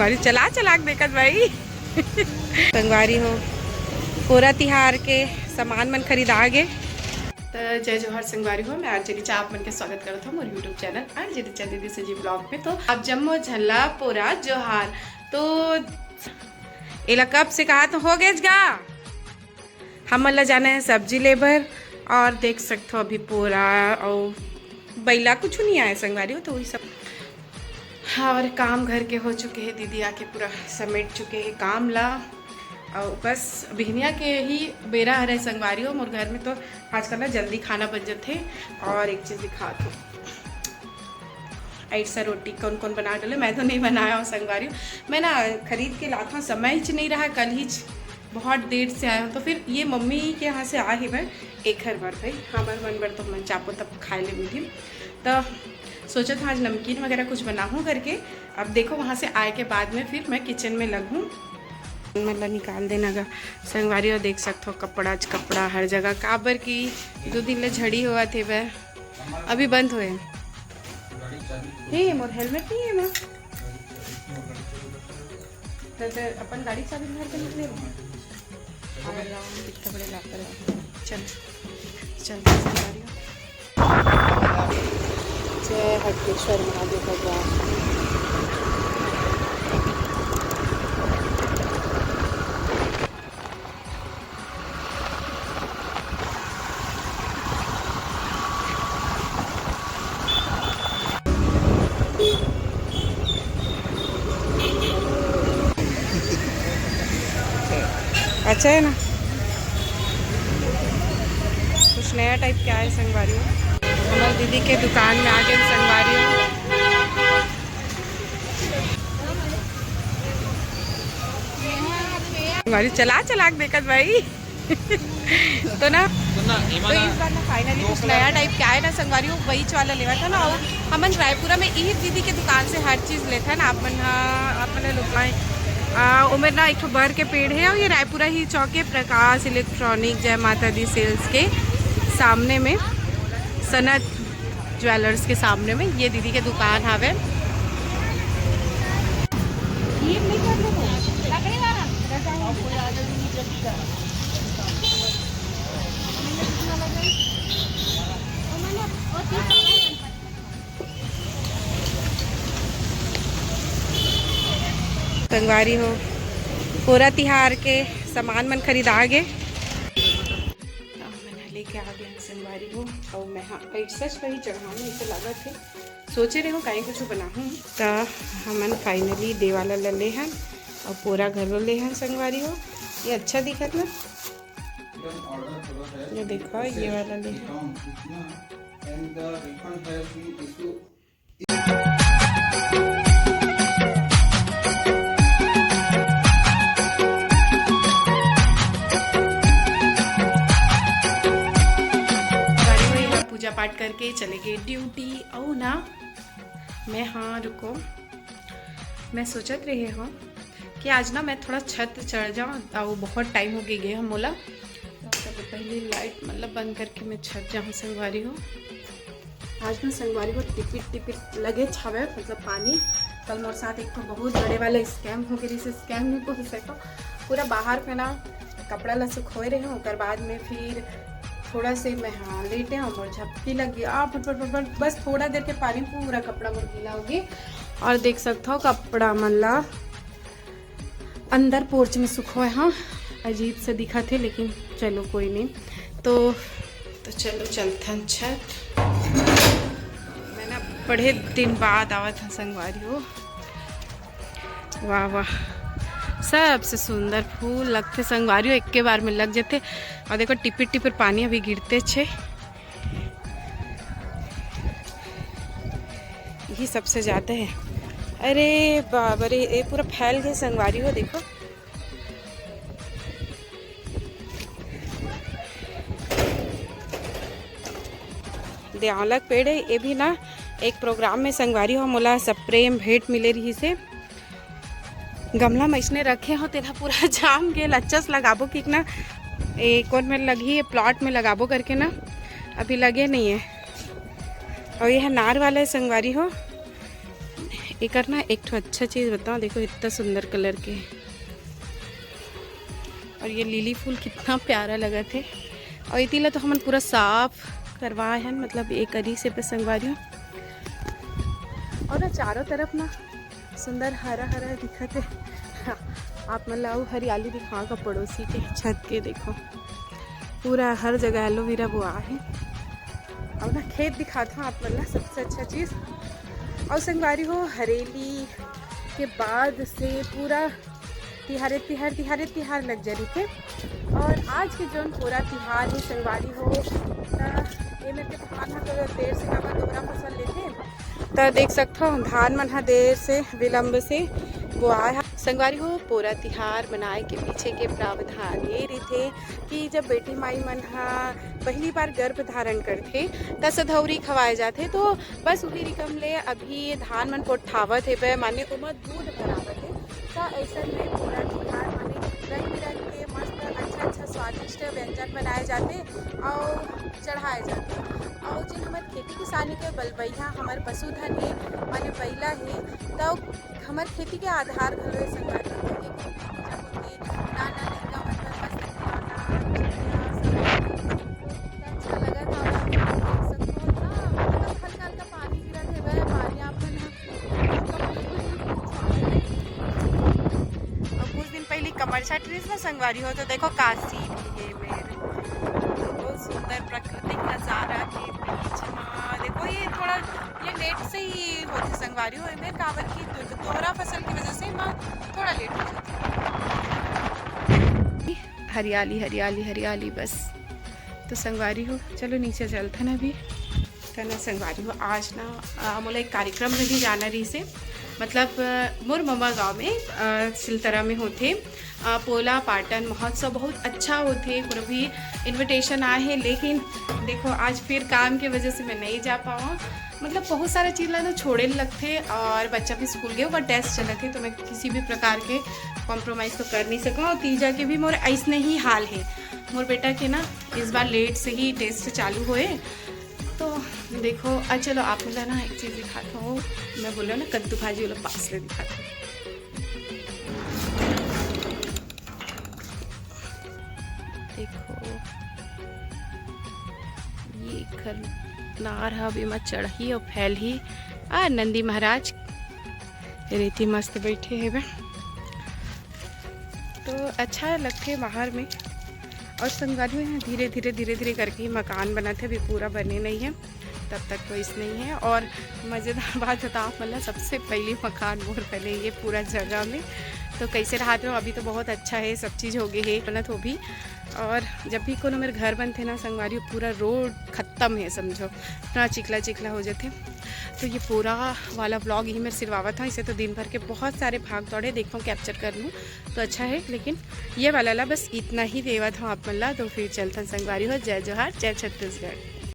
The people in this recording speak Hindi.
संगवारी चला चला के देखत भाई संगवारी हो पूरा तिहार के सामान मन खरीदा गे। तो जय जोहर संगवारी हो, मैं अर्जनी चा आप मन के स्वागत करता हूँ मोर यूट्यूब चैनल अर्जनी चा दीदी से जी ब्लॉग पे। तो अब जम्मो झल्ला पूरा जोहार तो एला कब से कहा तो हो गए गा हम ला जाना है सब्जी लेबर। और देख सकते हो अभी पूरा और बैला कुछ नहीं आया संगवारी हो तो वही सब। हाँ और काम घर के हो चुके हैं, दीदी आके पूरा समेट चुके हैं काम ला और बस बिहनिया के ही बेरा है संगवारी हो। मोर घर में तो आजकल ना जल्दी खाना बन जाते। और एक चीज़ दिखा दो ऐसा रोटी कौन कौन बना डाले, मैं तो नहीं बनाया हूँ संगवारी हो। मैं ना खरीद के लाता हूँ, समय ही नहीं रहा, कल ही बहुत देर से आया हूँ। तो फिर ये मम्मी के यहाँ से आ ही मैं एक हर बार भाई हमारे मन बार तो मैं चापो तब खाए ले मिली। तो सोचा था आज नमकीन वगैरह कुछ बनाऊँ करके। अब देखो वहाँ से आए के बाद में फिर मैं किचन में लगूँ मतलब निकाल देना गा संगवारी। और देख सकते हो कपड़ा हर जगह काबर की 2 दिन ले झड़ी हुआ थे वह अभी बंद हुए। मोर हेलमेट नहीं है मैं तो अपन गाड़ी चाबी घर के निकले कितना बड़े लापरवाह। चल चल संगवारी जय हटकेश्वर महादेव भगवान। अच्छा है ना, कुछ नया टाइप क्या है संगवारी हो। हमारी दीदी के दुकान में आ गए संगवारी हो। संगवारी चला चला के देखत भाई तो ना तो इस बार ना फाइनली कुछ नया टाइप क्या है ना संगवारी हो वही वाला लेवा था ना। और हमन रायपुरा में यही दीदी के दुकान से हर चीज़ लेता है ना। आप मन लुकवाएँ उमेर ना एक बर के पेड़ है और ये रायपुरा ही चौक के प्रकाश इलेक्ट्रॉनिक जय माता दी सेल्स के सामने में सनत ज्वेलर्स के सामने में ये दीदी के दुकान हावे। संगवारी हो पूरा तिहार के सामान मन खरीदा गे मैंने लेके आ गया संगवारी हो। और मैं हाँ सच वही चढ़ाऊँ इसे लगा थे सोचे रहे हूँ कहीं कुछ बनाऊँ तो हमन फाइनली देवाला ले हैं और पूरा घर ले हैं संगवारी हो। ये अच्छा दिखत ना, ये देखो ये वाला ले पूजा पाठ करके चले गए ड्यूटी। और ना मैं हाँ रुको मैं सोचत रहे हूँ कि आज ना मैं थोड़ा छत चढ़ जाऊँ और बहुत टाइम हो गए हम बोला तो पहले लाइट मतलब बंद करके मैं छत जाऊँ संगवारी हो। आज ना संगवारी को टिपिट लगे छावे मतलब पानी। कल मोर साथ एक तो बहुत बड़े वाला स्कैम हो गई, से स्कैम नहीं बोल सको पूरा बाहर पे ना कपड़ा ला सुखोए रहे हूँ। उसके बाद में फिर थोड़ा से मैं हाँ लेटे हूँ और झपकी लगी फट बस थोड़ा देर के पानी पूरा कपड़ा मुझ गीला होगी। और देख सकते हो कपड़ा मल्ला अंदर पोर्च में सुखो है। हाँ अजीब से दिखा थे लेकिन चलो कोई नहीं। तो चलो चलते हैं छत। मैं ना बड़े दिन बाद आवा था संगवारी हो। वाह वाह सबसे सुंदर फूल लगते संगवारी हो एक के बार में लग जाते। और देखो टिपिर पानी अभी गिरते छे यही सबसे ज़्यादा है। अरे बाबा रे ये पूरा फैल गए संगवारी हो। देखो देवलक पेड़ है ये भी ना एक प्रोग्राम में संगवारी हो मोला स्प्रे भेंट मिले रही से गमला में इसने रखे हो तेरा पूरा जाम गेल अच्छा से लगाबो कि ना एक और में लगी है प्लॉट में लगाबो करके ना अभी लगे नहीं है। और यह नार वाला है संगवारी हो एक ना एक ठो अच्छा चीज़ बताओ, देखो इतना सुंदर कलर के, और ये लिली फूल कितना प्यारा लगा थे। और इतीला तो हम पूरा साफ करवाए हैं, मतलब एक करी से पे संगवारी। और ना चारों तरफ ना सुंदर हरा हरा दिखत है। हाँ, आप मतलब हरियाली दिखा का पड़ोसी के छत के देखो, पूरा हर जगह एलोवेरा बुआ है। और ना खेत दिखाता हूँ आप मतलब सबसे अच्छा चीज़। और संगवारी हो हरेली के बाद से पूरा तिहारे लग जा रही थे। और आज के जौन पूरा तिहार है संगवारी हो, ये मेरे धान तो देर से हवा दोहरा फसल लेते, तो देख सकते हो धान मन हा देर से विलम्ब से बुआए है। संगवारी हो पूरा तिहार मनाए के पीछे के प्रावधान ये रही कि जब बेटी माई मन हा पहली बार गर्भ धारण करते त सधौरी खवाए जाते, तो बस वही रिकम ले अभी धान मन पोठावत है माने उमर दूध भरावत है। तो ऐसा में पूरा तिहार माने रंग बिरंग के मस्त अच्छा स्वादिष्ट व्यंजन बनाए जाते और चढ़ाए जाते। और जिन हमारे खेती किसानी के बलबैया हमारे पशुधन है माने बैला है, तो हमारे खेती के आधार घर संगवारी अच्छा लगा था। हल्का हल्का पानी गिरा थे वह पानी आप कुछ दिन पहले कमरसा ट्रीज ना संगवारी हो, तो देखो काशी भी है मेरे, बहुत सुंदर प्राकृतिक नज़ारा के बीच में। देखो ये थोड़ा ये लेट से ही होते संगवारी हो में काबर की दोहरा फसल की वजह से माँ थोड़ा लेट हो जाती। हरियाली हरियाली हरियाली बस। तो संगवारी हो चलो नीचे चलते ना अभी। तो ना संगवारी हो आज ना मोला एक कार्यक्रम में भी जाना रही से, मतलब मोर ममा गांव में सिलतरा में होते पोला पाटन महोत्सव बहुत अच्छा होते, पूरा भी इनविटेशन आए हैं, लेकिन देखो आज फिर काम की वजह से मैं नहीं जा पाऊँ। मतलब बहुत सारा चीज़ ना छोड़े लगते और बच्चा भी स्कूल गए, ओकर टेस्ट चले थे, तो मैं किसी भी प्रकार के कॉम्प्रोमाइज़ तो कर नहीं सकूँ। और तीजा के भी मोर ऐसा ही हाल है, मोर बेटा के ना इस बार लेट से ही टेस्ट चालू हुए। तो देखो चलो आप मुझे ना एक चीज़ दिखाता हूँ, मैं बोल रहा हूँ ना कद्दू भाजी वाला पास ले दिखाता हूँ। देखो ये खरनार अभी मत चढ़ी और फैल ही नंदी महाराज रेती मस्त बैठे है वे, तो अच्छा लगते बाहर में। और संगवारी में धीरे धीरे करके ही मकान बना थे, अभी पूरा बने नहीं है, तब तक तो इस नहीं है। और मज़ेदार बात बता मतलब सबसे पहली मकान मोर पहले ये पूरा जगह में, तो कैसे रहा था अभी तो बहुत अच्छा है, सब चीज़ हो गई है बनत हो भी। और जब भी कोनो मेरे घर बनते ना संगवारी पूरा रोड ख़त्म है समझो, इतना चिखला हो जाते। तो ये पूरा वाला व्लॉग ही मैं सिलवावा था, इसे तो दिन भर के बहुत सारे भाग दौड़े देखो कैप्चर कर लूँ तो अच्छा है, लेकिन ये वाला बस इतना ही देवा था आप मल्ला। तो फिर चलता संगवारी हो। जय जोहार, जय छत्तीसगढ़।